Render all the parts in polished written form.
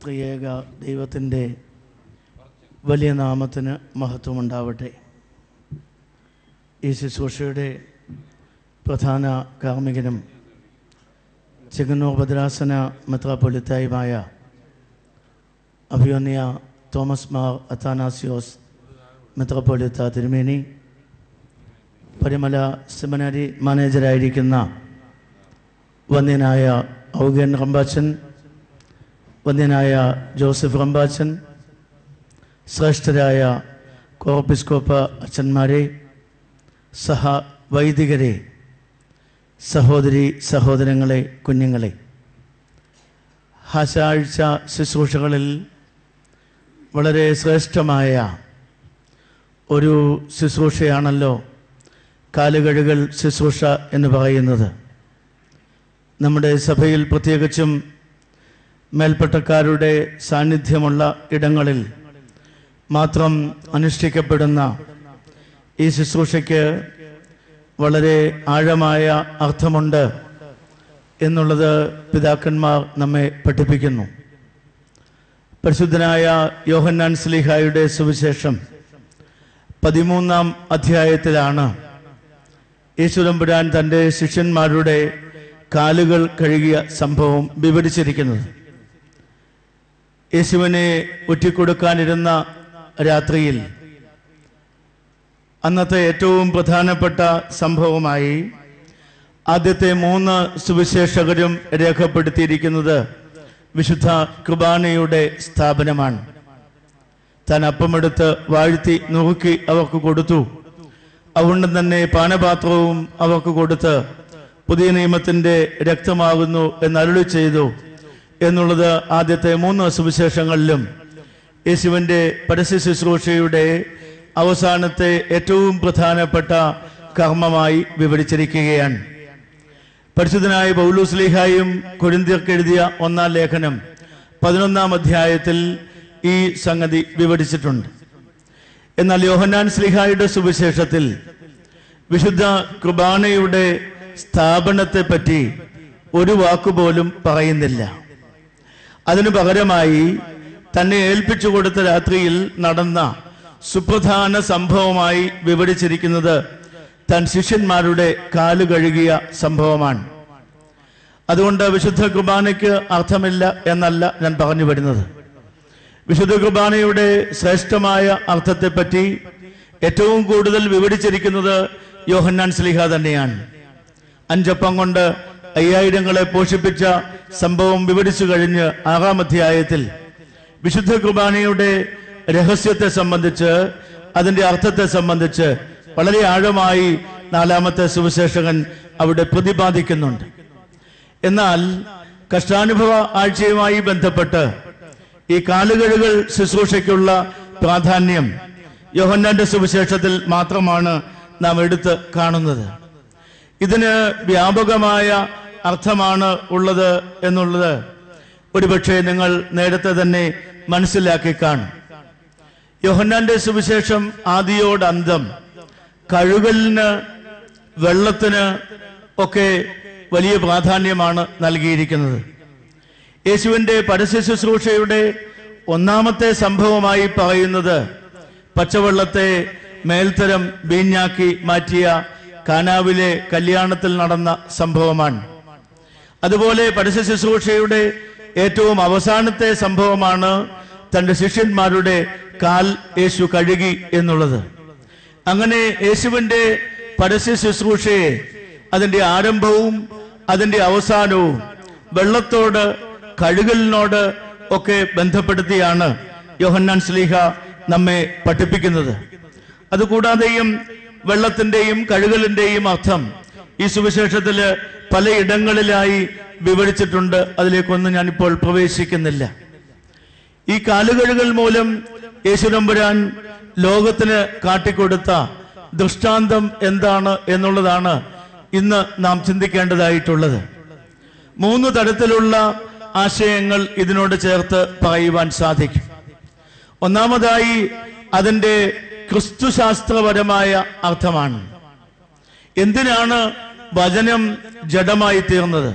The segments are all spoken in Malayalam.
ത്രിയേക ദൈവത്തിൻ്റെ വലിയ നാമത്തിന് മഹത്വമുണ്ടാവട്ടെ. ഈ ശുശ്രൂഷയുടെ പ്രധാന കാർമ്മികനും ചെങ്ങന്നൂർ ഭദ്രാസന മെത്രാപ്പൊലിത്തായുമായ അഭിവന്യ തോമസ് മാർ അത്താനാസിയോസ് മെത്രാപ്പൊലിത്ത തിരുമേനി, പരിമല സെമിനാരി മാനേജരായിരിക്കുന്ന വന്യനായ ഔഗൻ റമ്പാച്ചൻ, വന്യനായ ജോസഫ് റമ്പാച്ചൻ, ശ്രേഷ്ഠരായ കോർപ്പിസ്കോപ്പ അച്ഛന്മാരെ, വൈദികരെ, സഹോദരി സഹോദരങ്ങളെ, കുഞ്ഞുങ്ങളെ, ആഴ്ച ശുശ്രൂഷകളിൽ വളരെ ശ്രേഷ്ഠമായ ഒരു ശുശ്രൂഷയാണല്ലോ കാലുകഴുകൽ ശുശ്രൂഷ എന്ന് പറയുന്നത്. നമ്മുടെ സഭയിൽ പ്രത്യേകിച്ചും മേൽപ്പട്ടക്കാരുടെ സാന്നിധ്യമുള്ള ഇടങ്ങളിൽ മാത്രം അനുഷ്ഠിക്കപ്പെടുന്ന ഈ ശുശ്രൂഷയ്ക്ക് വളരെ ആഴമായ അർത്ഥമുണ്ട് എന്നുള്ളത് പിതാക്കന്മാർ നമ്മെ പഠിപ്പിക്കുന്നു. പരിശുദ്ധനായ യോഹന്നാൻ ശ്ലീഹായുടെ സുവിശേഷം 13-ാം അധ്യായത്തിലാണ് യേശുതമ്പുരാൻ തൻ്റെ ശിഷ്യന്മാരുടെ കാലുകൾ കഴുകിയ സംഭവം വിവരിച്ചിരിക്കുന്നത്. യേശുവിനെ ഒറ്റിക്കൊടുക്കാനിരുന്ന രാത്രിയിൽ അന്നത്തെ ഏറ്റവും പ്രധാനപ്പെട്ട സംഭവമായി ആദ്യത്തെ 3 സുവിശേഷകരും രേഖപ്പെടുത്തിയിരിക്കുന്നത് വിശുദ്ധ കുർബാനയുടെ സ്ഥാപനമാണ്. താൻ അപ്പമെടുത്ത് വാഴ്ത്തി നുറുക്കി അവർക്ക് കൊടുത്തു. അതുകൊണ്ട് തന്നെ പാനപാത്രവും അവർക്ക് കൊടുത്ത് പുതിയ നിയമത്തിൻ്റെ രക്തമാകുന്നു എന്ന് അരുളി ചെയ്തു എന്നുള്ളത് ആദ്യത്തെ 3 സുവിശേഷങ്ങളിലും യേശുവിൻ്റെ പരസ്യ ശുശ്രൂഷയുടെ അവസാനത്തെ ഏറ്റവും പ്രധാനപ്പെട്ട കർമ്മമായി വിവരിച്ചിരിക്കുകയാണ്. പരിശുദ്ധനായ പൗലോസ് ശ്ലീഹായും കൊരിന്ത്യർക്ക് എഴുതിയ 1-ാം ലേഖനം 11-ാം അധ്യായത്തിൽ ഈ സംഗതി വിവരിച്ചിട്ടുണ്ട്. എന്നാൽ യോഹന്നാൻ ശ്ലീഹായുടെ സുവിശേഷത്തിൽ വിശുദ്ധ കുർബാനയുടെ സ്ഥാപനത്തെ പറ്റി ഒരു വാക്കുപോലും പറയുന്നില്ല. അതിനു പകരമായി തന്നെ ഏൽപ്പിച്ചു കൊടുത്ത രാത്രിയിൽ നടന്ന സുപ്രധാന സംഭവമായി വിവരിച്ചിരിക്കുന്നത് താൻ ശിഷ്യന്മാരുടെ കാല് കഴുകിയ സംഭവമാണ്. അതുകൊണ്ട് വിശുദ്ധ കുർബാനയ്ക്ക് അർത്ഥമില്ല എന്നല്ല ഞാൻ പറഞ്ഞു വരുന്നത്. വിശുദ്ധ കുർബാനയുടെ ശ്രേഷ്ഠമായ അർത്ഥത്തെപ്പറ്റി ഏറ്റവും കൂടുതൽ വിവരിച്ചിരിക്കുന്നത് യോഹന്നാൻ ശ്ലീഹ തന്നെയാണ്. 5 അപ്പം കൊണ്ട് 5000 പോഷിപ്പിച്ച സംഭവം വിവരിച്ചു കഴിഞ്ഞ് 6-ാം അധ്യായത്തിൽ വിശുദ്ധ കുർബാനയുടെ രഹസ്യത്തെ സംബന്ധിച്ച്, അതിൻ്റെ അർത്ഥത്തെ സംബന്ധിച്ച് വളരെ ആഴമായി 4-ാമത്തെ സുവിശേഷകൻ അവിടെ പ്രതിപാദിക്കുന്നുണ്ട്. എന്നാൽ കഷ്ടാനുഭവ ആഴ്ചയുമായി ബന്ധപ്പെട്ട് ഈ കാലുകഴുകൽ ശുശ്രൂഷയ്ക്കുള്ള പ്രാധാന്യം യോഹന്നാന്റെ സുവിശേഷത്തിൽ മാത്രമാണ് നാം എടുത്ത് കാണുന്നത്. ഇതിന് വ്യാപകമായ അർത്ഥമാണ് ഉള്ളത് എന്നുള്ളത് ഒരുപക്ഷെ നിങ്ങൾ നേരത്തെ തന്നെ മനസ്സിലാക്കി കാണും. യോഹന്നാന്റെ സുവിശേഷം ആദിയോടന്തം കഴുകലിന്, വെള്ളത്തിന് ഒക്കെ വലിയ പ്രാധാന്യമാണ് നൽകിയിരിക്കുന്നത്. യേശുവിൻ്റെ പരസ്യ ശുശ്രൂഷയുടെ 1-ാമത്തെ സംഭവമായി പറയുന്നത് പച്ചവെള്ളത്തെ മേൽത്തരം വീഞ്ഞാക്കി മാറ്റിയ കാനാവിലെ കല്യാണത്തിൽ നടന്ന സംഭവമാണ്. അതുപോലെ പരസ്യ ശുശ്രൂഷയുടെ ഏറ്റവും അവസാനത്തെ സംഭവമാണ് തൻ്റെ ശിഷ്യന്മാരുടെ കാൽ യേശു കഴുകി എന്നുള്ളത്. അങ്ങനെ യേശുവിൻ്റെ പരസ്യ ശുശ്രൂഷയെ, അതിൻ്റെ ആരംഭവും അതിൻ്റെ അവസാനവും വെള്ളത്തോട്, കഴുകലിനോട് ഒക്കെ ബന്ധപ്പെടുത്തിയാണ് യോഹന്നാൻ ശ്ലീഹ നമ്മെ പഠിപ്പിക്കുന്നത്. അതുകൂടാതെയും വെള്ളത്തിൻ്റെയും കഴുകലിൻ്റെയും അർത്ഥം ഈ സുവിശേഷത്തിൽ പലയിടങ്ങളിലായി വിവരിച്ചിട്ടുണ്ട്. അതിലേക്കൊന്നും ഞാനിപ്പോൾ പ്രവേശിക്കുന്നില്ല. ഈ കാലുകഴുകൽ മൂലം യേശുതമ്പുരാൻ ലോകത്തിന് കാട്ടിക്കൊടുത്ത ദൃഷ്ടാന്തം എന്താണ് എന്നുള്ളതാണ് ഇന്ന് നാം ചിന്തിക്കേണ്ടതായിട്ടുള്ളത്. 3 തരത്തിലുള്ള ആശയങ്ങൾ ഇതിനോട് ചേർത്ത് പറയുവാൻ സാധിക്കും. ഒന്നാമതായി അതിൻ്റെ ക്രിസ്തുശാസ്ത്രപരമായ അർത്ഥമാണ്. എന്തിനാണ് വചനം ജഡമായി തീർന്നത്?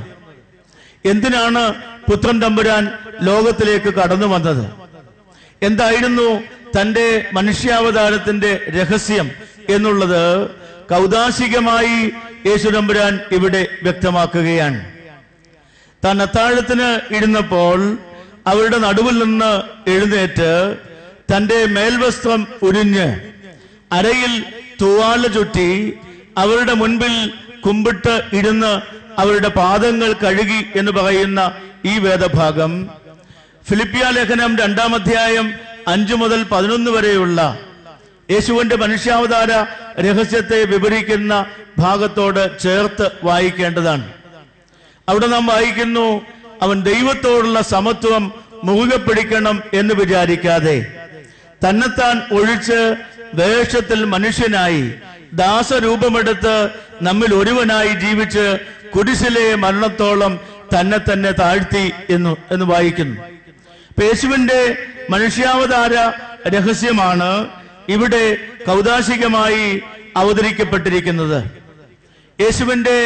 എന്തിനാണ് പുത്രൻ തമ്പുരാൻ ലോകത്തിലേക്ക് കടന്നു വന്നത്. എന്തായിരുന്നു തന്റെ മനുഷ്യാവതാരത്തിന്റെ രഹസ്യം എന്നുള്ളത് കൗദാശികമായി യേശു തമ്പുരാൻ ഇവിടെ വ്യക്തമാക്കുകയാണ്. താൻ അത്താഴത്തിന് ഇരുന്നപ്പോൾ അവരുടെ നടുവിൽ നിന്ന് എഴുന്നേറ്റ് തന്റെ മേൽവസ്ത്രം ഉരിഞ്ഞ് അരയിൽ തൂവാല ചുറ്റി അവരുടെ മുൻപിൽ കുമ്പിട്ട് ഇരുന്ന് അവരുടെ പാദങ്ങൾ കഴുകി എന്ന് പറയുന്ന ഈ വേദഭാഗം ഫിലിപ്പിയ ലേഖനം 2-ാം അധ്യായം 5 മുതൽ 11 വരെയുള്ള യേശുവിന്റെ മനുഷ്യാവതാര രഹസ്യത്തെ വിവരിക്കുന്ന ഭാഗത്തോട് ചേർത്ത് വായിക്കേണ്ടതാണ്. അവിടെ നാം വായിക്കുന്നു, അവൻ ദൈവത്തോടുള്ള സമത്വം മുറുകെ പിടിക്കണം എന്ന് വിചാരിക്കാതെ തന്നെത്താൻ ഒഴിച്ച് വേഷത്തിൽ മനുഷ്യനായി ദാസരൂപമെടുത്ത് നമ്മിൽ ഒരുവനായി ജീവിച്ച് കുരിശിലെ മരണത്തോളം തന്നെ താഴ്ത്തി എന്ന് വായിക്കുന്നു. യേശുവിന്റെ മനുഷ്യാവതാര രഹസ്യമാണ് ഇവിടെ കൗദാശികമായി അവതരിക്കപ്പെട്ടിരിക്കുന്നത്. യേശുവിന്റെ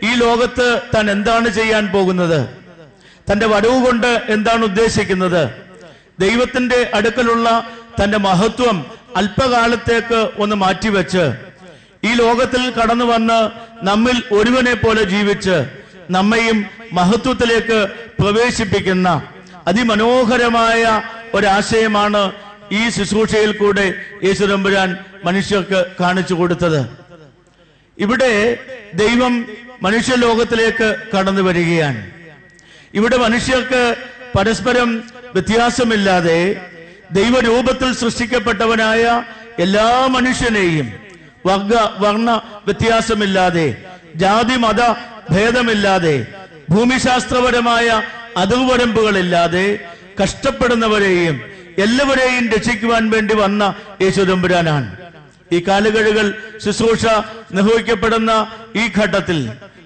ഈ ലോകത്ത് താൻ എന്താണ് ചെയ്യാൻ പോകുന്നത്, തന്റെ വരവ് കൊണ്ട് എന്താണ് ഉദ്ദേശിക്കുന്നത്, ദൈവത്തിന്റെ അടുക്കലുള്ള തന്റെ മഹത്വം അല്പകാലത്തേക്ക് ഒന്ന് മാറ്റിവെച്ച് ഈ ലോകത്തിൽ കടന്നു വന്ന് നമ്മിൽ ഒരുവനെ പോലെ ജീവിച്ച് നമ്മയും മഹത്വത്തിലേക്ക് പ്രവേശിപ്പിക്കുന്ന അതിമനോഹരമായ ഒരാശയമാണ് ഈ ശുശ്രൂഷയിൽ കൂടെ യേശു തമ്പുരാൻ മനുഷ്യർക്ക് കാണിച്ചു കൊടുത്തത്. ഇവിടെ ദൈവം മനുഷ്യലോകത്തിലേക്ക് കടന്നു വരികയാണ്. ഇവിടെ മനുഷ്യർക്ക് പരസ്പരം വ്യത്യാസമില്ലാതെ ദൈവരൂപത്തിൽ സൃഷ്ടിക്കപ്പെട്ടവനായ എല്ലാ മനുഷ്യനെയും വർണ്ണ വ്യത്യാസമില്ലാതെ ജാതി മത ഭേദമില്ലാതെ ഭൂമിശാസ്ത്രപരമായ അതിർവരമ്പുകളില്ലാതെ കഷ്ടപ്പെടുന്നവരെയും എല്ലാവരെയും രക്ഷിക്കുവാൻ വേണ്ടി വന്ന യേശു തമ്പുരാനാണ്. ഈ കാലുകഴുകൽ ശുശ്രൂഷ നിർവഹിക്കപ്പെടുന്ന ഈ ഘട്ടത്തിൽ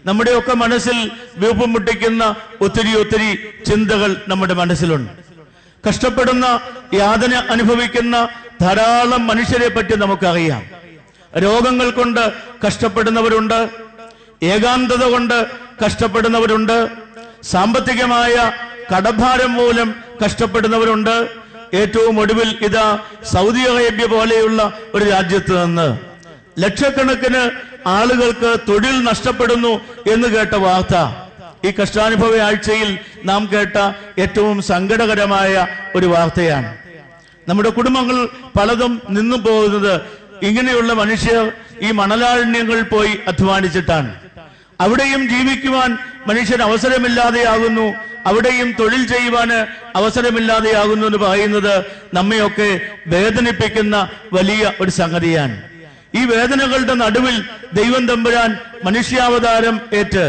നമ്മുടെയൊക്കെ മനസ്സിൽ വീർപ്പ് മുട്ടിക്കുന്ന ഒത്തിരി ചിന്തകൾ നമ്മുടെ മനസ്സിലുണ്ട്. കഷ്ടപ്പെടുന്ന, യാതന അനുഭവിക്കുന്ന ധാരാളം മനുഷ്യരെ പറ്റി നമുക്കറിയാം. രോഗങ്ങൾ കൊണ്ട് കഷ്ടപ്പെടുന്നവരുണ്ട്, ഏകാന്തത കൊണ്ട് കഷ്ടപ്പെടുന്നവരുണ്ട്, സാമ്പത്തികമായ കടഭാരം മൂലം കഷ്ടപ്പെടുന്നവരുണ്ട്. ഏറ്റവും ഒടുവിൽ ഇതാ സൗദി അറേബ്യ പോലെയുള്ള ഒരു രാജ്യത്ത് നിന്ന് ലക്ഷക്കണക്കിന് ആളുകൾക്ക് തൊഴിൽ നഷ്ടപ്പെടുന്നു എന്ന് കേട്ട വാർത്ത ഈ കഷ്ടാനുഭവ ആഴ്ചയിൽ നാം കേട്ട ഏറ്റവും സങ്കടകരമായ ഒരു വാർത്തയാണ്. നമ്മുടെ കുടുംബങ്ങൾ പലതും നിന്നു പോകുന്നത് ഇങ്ങനെയുള്ള മനുഷ്യർ ഈ മണലാരണ്യങ്ങളിൽ പോയി അധ്വാനിച്ചിട്ടാണ്. അവിടെയും ജീവിക്കുവാൻ മനുഷ്യന് അവസരമില്ലാതെയാകുന്നു, അവിടെയും തൊഴിൽ ചെയ്യുവാന് അവസരമില്ലാതെയാകുന്നു എന്ന് പറയുന്നത് നമ്മയൊക്കെ വേദനിപ്പിക്കുന്ന വലിയ ഒരു സംഗതിയാണ്. ഈ വേദനകളുടെ നടുവിൽ ദൈവം തമ്പുരാൻ മനുഷ്യാവതാരം ഏറ്റ്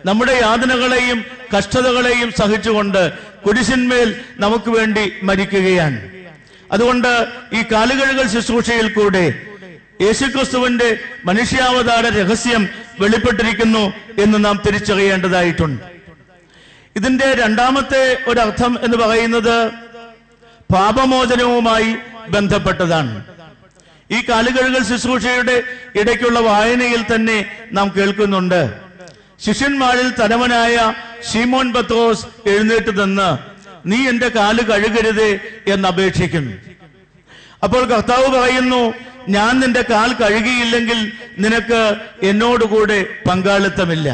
നമ്മുടെ യാതനകളെയും കഷ്ടതകളെയും സഹിച്ചുകൊണ്ട് കുരിശിന്മേൽ നമുക്ക് വേണ്ടി മരിക്കുകയാണ്. അതുകൊണ്ട് ഈ കാലുകഴുകൽ ശുശ്രൂഷയിൽ കൂടെ യേശുക്രിസ്തുവിന്റെ മനുഷ്യാവതാര രഹസ്യം വെളിപ്പെട്ടിരിക്കുന്നു എന്ന് നാം തിരിച്ചറിയേണ്ടതായിട്ടുണ്ട്. ഇതിന്റെ രണ്ടാമത്തെ ഒരർത്ഥം എന്ന് പറയുന്നത് പാപമോചനവുമായി ബന്ധപ്പെട്ടതാണ്. ഈ കാലുകഴുകൽ ശുശ്രൂഷയുടെ ഇടയ്ക്കുള്ള വായനയിൽ തന്നെ നാം കേൾക്കുന്നുണ്ട്, ശിഷ്യന്മാരിൽ തലവനായ ശീമോൻ പത്രോസ് എഴുന്നേറ്റ് നിന്ന് നീ എന്റെ കാല് കഴുകരുതേ എന്ന് അപേക്ഷിക്കുന്നു. അപ്പോൾ കർത്താവ് പറയുന്നു, ഞാൻ നിന്റെ കാൽ കഴുകിയില്ലെങ്കിൽ നിനക്ക് എന്നോടുകൂടെ പങ്കാളിത്തമില്ല.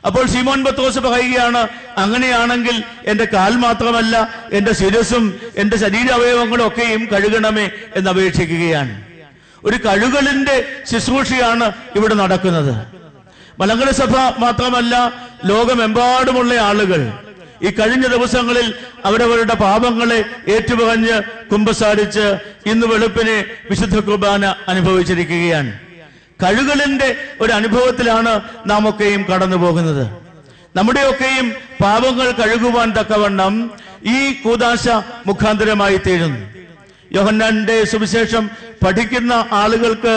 അപ്പോൾ ശീമോൻ പത്രോസ് പറയുകയാണ്, അങ്ങനെയാണെങ്കിൽ എന്റെ കാൽ മാത്രമല്ല എന്റെ ശിരസും എന്റെ ശരീരാവയവങ്ങളും ഒക്കെയും കഴുകണമേ എന്ന് അപേക്ഷിക്കുകയാണ്. ഒരു കഴുകലിന്റെ ശുശ്രൂഷയാണ് ഇവിടെ നടക്കുന്നത്. മലങ്കര സഭ മാത്രമല്ല, ലോകമെമ്പാടുമുള്ള ആളുകൾ ഈ കഴിഞ്ഞ ദിവസങ്ങളിൽ അവരവരുടെ പാപങ്ങളെ ഏറ്റുപറഞ്ഞ് കുമ്പസാരിച്ച് ഇന്ന് വെളുപ്പിനെ വിശുദ്ധ കുർബാന അനുഭവിച്ചിരിക്കുകയാണ്. കഴുകലിന്റെ ഒരു അനുഭവത്തിലാണ് നാം ഒക്കെയും കടന്നു പോകുന്നത്. നമ്മുടെയൊക്കെയും പാപങ്ങൾ കഴുകുവാൻ തക്കവണ്ണം ഈ കൂദാശ മുഖാന്തരമായി തീരുന്നു. യോഹന്നാന്റെ സുവിശേഷം പഠിക്കുന്ന ആളുകൾക്ക്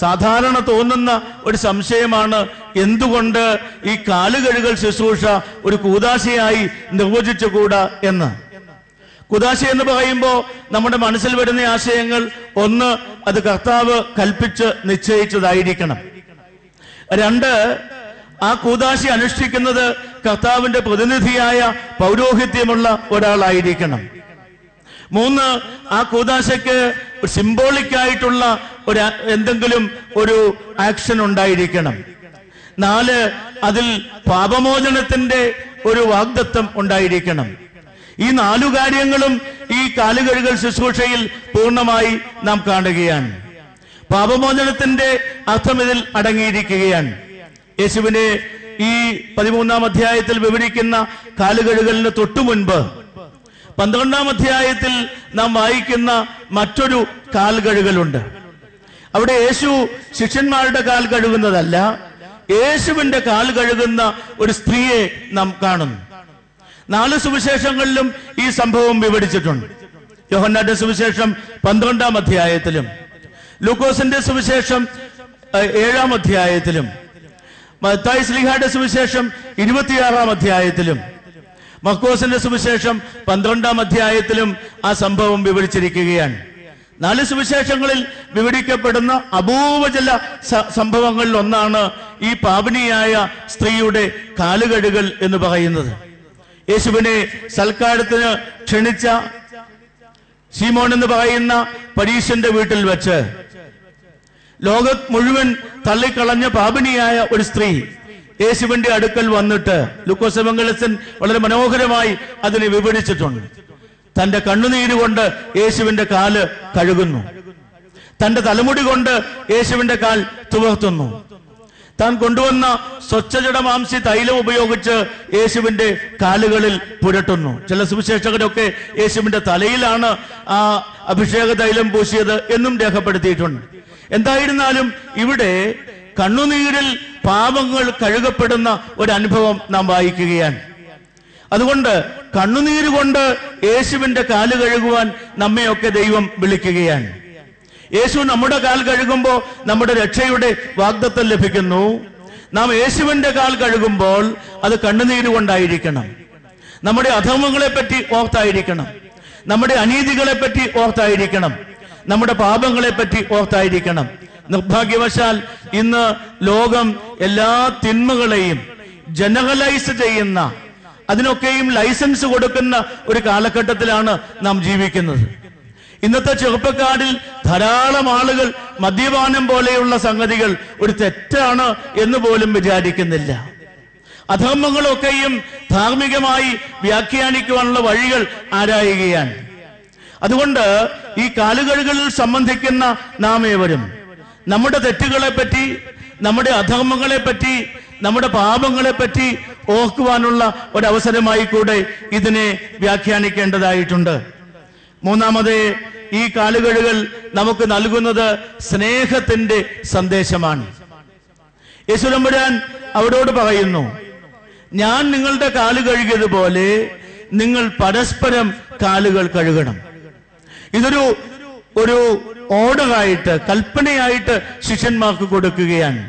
സാധാരണ തോന്നുന്ന ഒരു സംശയമാണ്, എന്തുകൊണ്ട് ഈ കാലുകഴുകൽ ശുശ്രൂഷ ഒരു കൂദാശയായി നിർവചിച്ചുകൂടാ എന്ന്. കൂദാശ എന്ന് പറയുമ്പോൾ നമ്മുടെ മനസ്സിൽ വരുന്ന ആശയങ്ങൾ, ഒന്ന്, അത് കർത്താവ് കൽപ്പിച്ച് നിശ്ചയിച്ചതായിരിക്കണം. രണ്ട്, ആ കൂദാശ അനുഷ്ഠിക്കുന്നത് കർത്താവിന്റെ പ്രതിനിധിയായ പൗരോഹിത്യമുള്ള ഒരാളായിരിക്കണം. 3, ആ കൂദാശയ്ക്ക് സിംബോളിക്കായിട്ടുള്ള എന്തെങ്കിലും ഒരു ആക്ഷൻ ഉണ്ടായിരിക്കണം. 4, അതിൽ പാപമോചനത്തിന്റെ ഒരു വാഗ്ദത്തം ഉണ്ടായിരിക്കണം. ഈ 4 കാര്യങ്ങളും ഈ കാലുകഴുകൽ ശുശ്രൂഷയിൽ പൂർണ്ണമായി നാം കാണുകയാണ്. പാപമോചനത്തിന്റെ അർത്ഥം ഇതിൽ അടങ്ങിയിരിക്കുകയാണ്. യേശുവിനെ ഈ 13-ാം അധ്യായത്തിൽ വിവരിക്കുന്ന കാലുകഴുകലിന് തൊട്ടു മുൻപ് 12-ാം അധ്യായത്തിൽ നാം വായിക്കുന്ന മറ്റൊരു കാൽ കഴുകലുണ്ട്. അവിടെ യേശു ശിഷ്യന്മാരുടെ കാൽ കഴുകുന്നതല്ല, യേശുവിന്റെ കാൽ കഴുകുന്ന ഒരു സ്ത്രീയെ നാം കാണുന്നു. 4 സുവിശേഷങ്ങളിലും ഈ സംഭവം വിവരിച്ചിട്ടുണ്ട്. യോഹന്നാന്റെ സുവിശേഷം 12-ാം അധ്യായത്തിലും, ലൂക്കോസിന്റെ സുവിശേഷം 7-ാം അധ്യായത്തിലും, മത്തായി ശ്ലീഹായുടെ സുവിശേഷം 26-ാം അധ്യായത്തിലും, മർക്കോസിന്റെ സുവിശേഷം 12-ാം അധ്യായത്തിലും ആ സംഭവം വിവരിച്ചിരിക്കുകയാണ്. 4 സുവിശേഷങ്ങളിൽ വിവരിക്കപ്പെടുന്ന അപൂർവ ചില സംഭവങ്ങളിൽ ഒന്നാണ് ഈ പാപിനിയായ സ്ത്രീയുടെ കാലുകഴുകൽ എന്ന് പറയുന്നത്. യേശുവിനെ സൽക്കാരത്തിന് ക്ഷണിച്ച ശീമോൻ എന്ന് പറയുന്ന പരീശന്റെ വീട്ടിൽ വെച്ച് ലോകം മുഴുവൻ തള്ളിക്കളഞ്ഞ പാപിനിയായ ഒരു സ്ത്രീ യേശുവിന്റെ അടുക്കൽ വന്നിട്ട് ലൂക്കോസ് എവങ്കലിസ്തൻ വളരെ മനോഹരമായി അതിനെ വിവരിച്ചിട്ടുണ്ട്. തന്റെ കണ്ണുനീര് കൊണ്ട് യേശുവിന്റെ കാല് കഴുകുന്നു, തന്റെ തലമുടി കൊണ്ട് യേശുവിന്റെ കാൽ തുവർത്തുന്നു, താൻ കൊണ്ടുവന്ന സ്വച്ഛജടമാംസി തൈലം ഉപയോഗിച്ച് യേശുവിന്റെ കാലുകളിൽ പുരട്ടുന്നു. ചില സുവിശേഷകരൊക്കെ യേശുവിന്റെ തലയിലാണ് ആ അഭിഷേക തൈലം പൂശിയത് എന്നും രേഖപ്പെടുത്തിയിട്ടുണ്ട്. എന്തായിരുന്നാലും ഇവിടെ കണ്ണുനീരിൽ പാപങ്ങൾ കഴുകപ്പെടുന്ന ഒരു അനുഭവം നാം വായിക്കുകയാണ്. അതുകൊണ്ട് കണ്ണുനീര് കൊണ്ട് യേശുവിന്റെ കാല് കഴുകുവാൻ നമ്മയൊക്കെ ദൈവം വിളിക്കുകയാണ്. യേശു നമ്മുടെ കാൽ കഴുകുമ്പോൾ നമ്മുടെ രക്ഷയുടെ വാഗ്ദത്തം ലഭിക്കുന്നു. നാം യേശുവിന്റെ കാൽ കഴുകുമ്പോൾ അത് കണ്ണുനീര് കൊണ്ടായിരിക്കണം. നമ്മുടെ അധർമ്മങ്ങളെ പറ്റി ഓർത്തായിരിക്കണം, നമ്മുടെ അനീതികളെ പറ്റി ഓർത്തായിരിക്കണം, നമ്മുടെ പാപങ്ങളെ പറ്റി ഓർത്തായിരിക്കണം. നിർഭാഗ്യവശാൽ ഇന്ന് ലോകം എല്ലാ തിന്മകളെയും ജനറലൈസ് ചെയ്യുന്ന, അതിനൊക്കെയും ലൈസൻസ് കൊടുക്കുന്ന ഒരു കാലഘട്ടത്തിലാണ് നാം ജീവിക്കുന്നത്. ഇന്നത്തെ ചെറുപ്പക്കാരിൽ ധാരാളം ആളുകൾ മദ്യപാനം പോലെയുള്ള സംഗതികൾ ഒരു തെറ്റാണ് എന്ന് പോലും വിചാരിക്കുന്നില്ല. അധർമ്മങ്ങളൊക്കെയും ധാർമ്മികമായി വ്യാഖ്യാനിക്കുവാനുള്ള വഴികൾ ആരായുകയാണ്. അതുകൊണ്ട് ഈ കാലുകഴുകളിൽ സംബന്ധിക്കുന്ന നാം ഏവരും നമ്മുടെ തെറ്റുകളെ പറ്റി, നമ്മുടെ അധർമ്മങ്ങളെ പറ്റി, നമ്മുടെ പാപങ്ങളെ പറ്റി ഓർക്കുവാനുള്ള ഒരവസരമായി കൂടെ ഇതിനെ വ്യാഖ്യാനിക്കേണ്ടതായിട്ടുണ്ട്. 3-ാമത്, ഈ കാലുകഴുകൽ നമുക്ക് നൽകുന്നത് സ്നേഹത്തിന്റെ സന്ദേശമാണ്. യേശുതമ്പുരാൻ അവരോട് പറയുന്നു, ഞാൻ നിങ്ങളുടെ കാല് കഴുകിയതുപോലെ നിങ്ങൾ പരസ്പരം കാലുകൾ കഴുകണം. ഇതൊരു ഓർഡറായിട്ട്, കൽപ്പനയായിട്ട് ശിഷ്യന്മാർക്ക് കൊടുക്കുകയാണ്.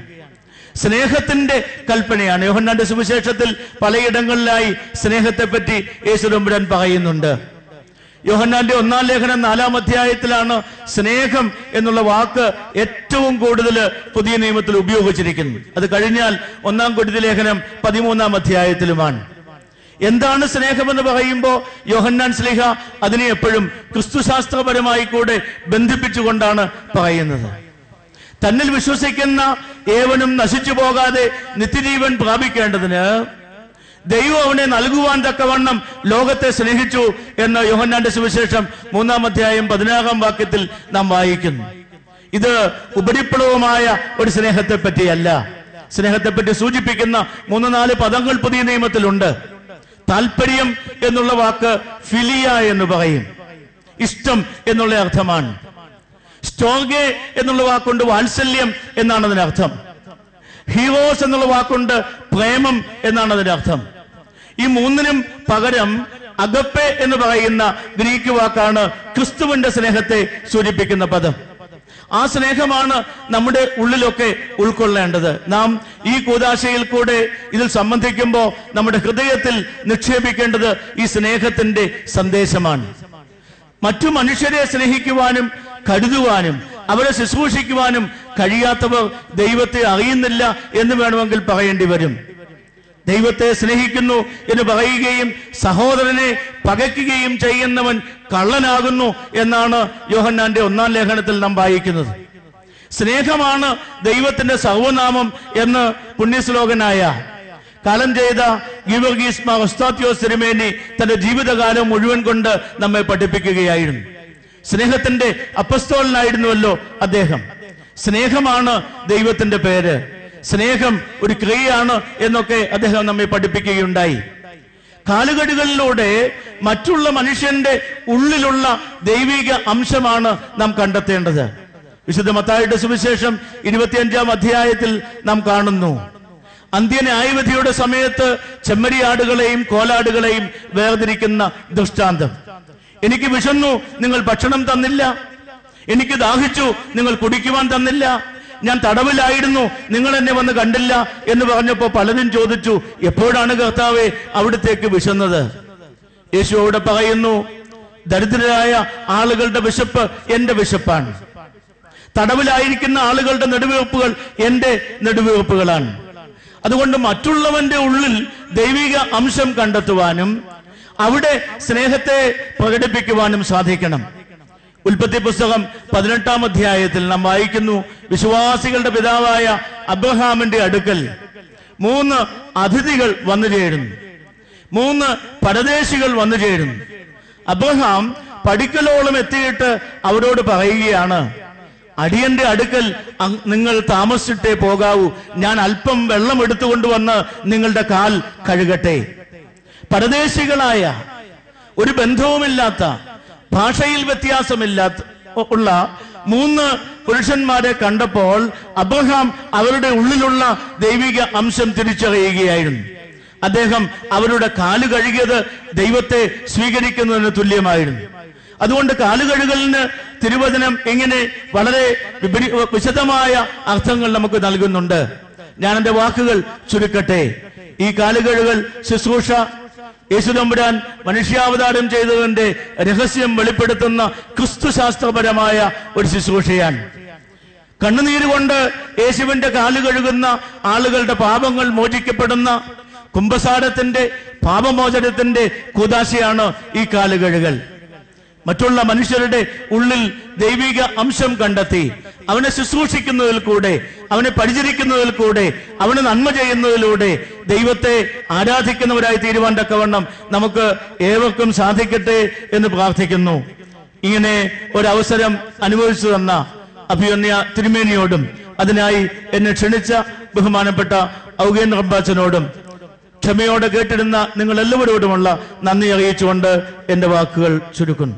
സ്നേഹത്തിന്റെ കൽപ്പനയാണ്. യോഹന്നാന്റെ സുവിശേഷത്തിൽ പലയിടങ്ങളിലായി സ്നേഹത്തെ പറ്റി യേശുതമ്പുരാൻ പറയുന്നുണ്ട്. യോഹന്നാന്റെ 1-ാം ലേഖനം 4-ാം അധ്യായത്തിലാണ് സ്നേഹം എന്നുള്ള വാക്ക് ഏറ്റവും കൂടുതൽ പുതിയ നിയമത്തിൽ ഉപയോഗിച്ചിരിക്കുന്നത്. അത് കഴിഞ്ഞാൽ 1-ാം കൊരിന്ത്യർ ലേഖനം 13-ാം അധ്യായത്തിലുമാണ്. എന്താണ് സ്നേഹമെന്ന് പറയുമ്പോൾ യോഹന്നാൻ ശ്ലീഹ അതിനെ എപ്പോഴും ക്രിസ്തുശാസ്ത്രപരമായി കൂടെ ബന്ധിപ്പിച്ചുകൊണ്ടാണ് പറയുന്നത്. തന്നിൽ വിശ്വസിക്കുന്ന ഏവനും നശിച്ചു പോകാതെ നിത്യജീവൻ പ്രാപിക്കേണ്ടതിന് ദൈവം അവനെ നൽകുവാൻ തക്കവണ്ണം ലോകത്തെ സ്നേഹിച്ചു എന്ന് യോഹന്നാന്റെ സുവിശേഷം 3-ാം അധ്യായം 16-ാം വാക്യത്തിൽ നാം വായിക്കുന്നു. ഇത് ഉപരിപ്ലവമായ ഒരു സ്നേഹത്തെ പറ്റിയല്ല. സ്നേഹത്തെപ്പറ്റി സൂചിപ്പിക്കുന്ന 3-4 പദങ്ങൾ പുതിയ നിയമത്തിലുണ്ട്. താല്പര്യം എന്നുള്ള വാക്ക് ഫിലിയ എന്ന് പറയും, ഇഷ്ടം എന്നുള്ള അർത്ഥമാണ്. സ്റ്റോഗെ എന്നുള്ള വാക്കുണ്ട് വാത്സല്യം എന്നാണ് അതിനർത്ഥം. ഹീറോസ് എന്നുള്ള വാക്കുണ്ട് പ്രേമം എന്നാണ് അതിനർത്ഥം. ഈ 3-നും പകരം അഗപ്പെ എന്ന് പറയുന്ന ഗ്രീക്ക് വാക്കാണ് ക്രിസ്തുവിന്റെ സ്നേഹത്തെ സൂചിപ്പിക്കുന്ന പദം. ആ സ്നേഹമാണ് നമ്മുടെ ഉള്ളിലൊക്കെ ഉൾക്കൊള്ളേണ്ടത്. നാം ഈ കൂദാശയിൽ കൂടെ ഇതിൽ സംബന്ധിക്കുമ്പോൾ നമ്മുടെ ഹൃദയത്തിൽ നിക്ഷേപിക്കേണ്ടത് ഈ സ്നേഹത്തിന്റെ സന്ദേശമാണ്. മറ്റു മനുഷ്യരെ സ്നേഹിക്കുവാനും കരുതുവാനും അവരെ ശുശ്രൂഷിക്കുവാനും കഴിയാത്തവർ ദൈവത്തെ അറിയുന്നില്ല എന്ന് വേണമെങ്കിൽ പറയേണ്ടി വരും. ദൈവത്തെ സ്നേഹിക്കുന്നു എന്ന് പറയുകയും സഹോദരനെ പകയ്ക്കുകയും ചെയ്യുന്നവൻ കള്ളനാകുന്നു എന്നാണ് യോഹന്നാന്റെ 1-ാം ലേഖനത്തിൽ നാം വായിക്കുന്നത്. സ്നേഹമാണ് ദൈവത്തിന്റെ സർവനാമം എന്ന് പുണ്യശ്ലോകനായ കാലം ചെയ്ത ഗീവർഗീസ് മാർ ഒസ്താത്യോസ് തിരുമേനി തന്റെ ജീവിതകാലം മുഴുവൻ കൊണ്ട് നമ്മെ പഠിപ്പിക്കുകയായിരുന്നു. സ്നേഹത്തിന്റെ അപ്പസ്തോലനായിരുന്നുവല്ലോ അദ്ദേഹം. സ്നേഹമാണ് ദൈവത്തിന്റെ പേര്, സ്നേഹം ഒരു ക്രിയയാണ് എന്നൊക്കെ അദ്ദേഹം നമ്മെ പഠിപ്പിക്കുകയുണ്ടായി. കാലുകടികളിലൂടെ മറ്റുള്ള മനുഷ്യന്റെ ഉള്ളിലുള്ള ദൈവിക അംശമാണ് നാം കണ്ടെത്തേണ്ടത്. വിശുദ്ധ മത്തായിയുടെ സുവിശേഷം 25-ാം അധ്യായത്തിൽ നാം കാണുന്നു, അന്ത്യന്യായവിധിയുടെ സമയത്ത് ചെമ്മരിയാടുകളെയും കോലാടുകളെയും വേർതിരിക്കുന്ന ദൃഷ്ടാന്തം. എനിക്ക് വിശന്നു, നിങ്ങൾ ഭക്ഷണം തന്നില്ല. എനിക്ക് ദാഹിച്ചു, നിങ്ങൾ കുടിക്കുവാൻ തന്നില്ല. ഞാൻ തടവിലായിരുന്നു, നിങ്ങൾ എന്നെ വന്ന് കണ്ടില്ല എന്ന് പറഞ്ഞപ്പോ പലരും ചോദിച്ചു, എപ്പോഴാണ് കർത്താവേ അവിടത്തേക്ക് വിശന്നത്? യേശു അവിടെ പറയുന്നു, ദരിദ്രരായ ആളുകളുടെ വിശപ്പ് എന്റെ വിശപ്പാണ്, തടവിലായിരിക്കുന്ന ആളുകളുടെ നെടുവീർപ്പുകൾ എന്റെ നെടുവീർപ്പുകളാണ്. അതുകൊണ്ട് മറ്റുള്ളവന്റെ ഉള്ളിൽ ദൈവിക അംശം കണ്ടെത്തുവാനും അവിടെ സ്നേഹത്തെ പ്രകടിപ്പിക്കുവാനും സാധിക്കണം. ഉൽപ്പത്തി പുസ്തകം 18-ാം അധ്യായത്തിൽ നാം വായിക്കുന്നു, വിശ്വാസികളുടെ പിതാവായ അബ്രഹാമിന്റെ അടുക്കൽ 3 അതിഥികൾ വന്നു ചേരുന്നു, 3 പരദേശികൾ വന്നു ചേരുന്നു. അബ്രഹാം പടിക്കലോളം എത്തിയിട്ട് അവരോട് പറയുകയാണ്, അടിയന്റെ അടുക്കൽ നിങ്ങൾ താമസിച്ചിട്ടേ പോകാവൂ, ഞാൻ അല്പം വെള്ളം എടുത്തുകൊണ്ടുവന്ന് നിങ്ങളുടെ കാൽ കഴുകട്ടെ. പരദേശികളായ, ഒരു ബന്ധവുമില്ലാത്ത, ഭാഷയിൽ വ്യത്യാസമില്ലാത്ത ഉള്ള 3 പുരുഷന്മാരെ കണ്ടപ്പോൾ അബ്രഹാം അവരുടെ ഉള്ളിലുള്ള ദൈവിക അംശം തിരിച്ചറിയുകയായിരുന്നു. അദ്ദേഹം അവരുടെ കാല് കഴുകിയത് ദൈവത്തെ സ്വീകരിക്കുന്നതിന് തുല്യമായിരുന്നു. അതുകൊണ്ട് കാലുകഴുകലിന് തിരുവചനം ഇങ്ങനെ വളരെ വിശദമായ അർത്ഥങ്ങൾ നമുക്ക് നൽകുന്നുണ്ട്. ഞാൻ എന്റെ വാക്കുകൾ ചുരുക്കട്ടെ. ഈ കാലുകഴുകൽ ശുശ്രൂഷ യേശുതമ്പുരാൻ മനുഷ്യാവതാരം ചെയ്തതിന്റെ രഹസ്യം വെളിപ്പെടുത്തുന്ന ക്രിസ്തുശാസ്ത്രപരമായ ഒരു ശുശ്രൂഷയാണ്. കണ്ണുനീരുകൊണ്ട് യേശുവിന്റെ കാല് കഴുകുന്ന ആളുകളുടെ പാപങ്ങൾ മോചിക്കപ്പെടുന്ന കുംഭസാരത്തിന്റെ പാപമോചനത്തിന്റെ കൂദാശയാണ് ഈ കാലുകഴുകൽ. മറ്റുള്ള മനുഷ്യരുടെ ഉള്ളിൽ ദൈവിക അംശം കണ്ടെത്തി അവനെ ശുശ്രൂഷിക്കുന്നതിൽ കൂടെ, അവനെ പരിചരിക്കുന്നതിൽ കൂടെ, അവന് നന്മ ചെയ്യുന്നതിലൂടെ ദൈവത്തെ ആരാധിക്കുന്നവരായി തീരുവാൻ തക്കവണ്ണം നമുക്ക് ഏവർക്കും സാധിക്കട്ടെ എന്ന് പ്രാർത്ഥിക്കുന്നു. ഇങ്ങനെ ഒരവസരം അനുഭവിച്ചു തന്ന അഭിമന്യ തിരുമേനിയോടും അതിനായി എന്നെ ക്ഷണിച്ച ബഹുമാനപ്പെട്ട ഔഗേൻ റബ്ബാച്ചനോടും ക്ഷമയോടെ കേട്ടിരുന്ന നിങ്ങൾ എല്ലാവരോടുമുള്ള നന്ദി അറിയിച്ചുകൊണ്ട് എന്റെ വാക്കുകൾ ചുരുക്കുന്നു.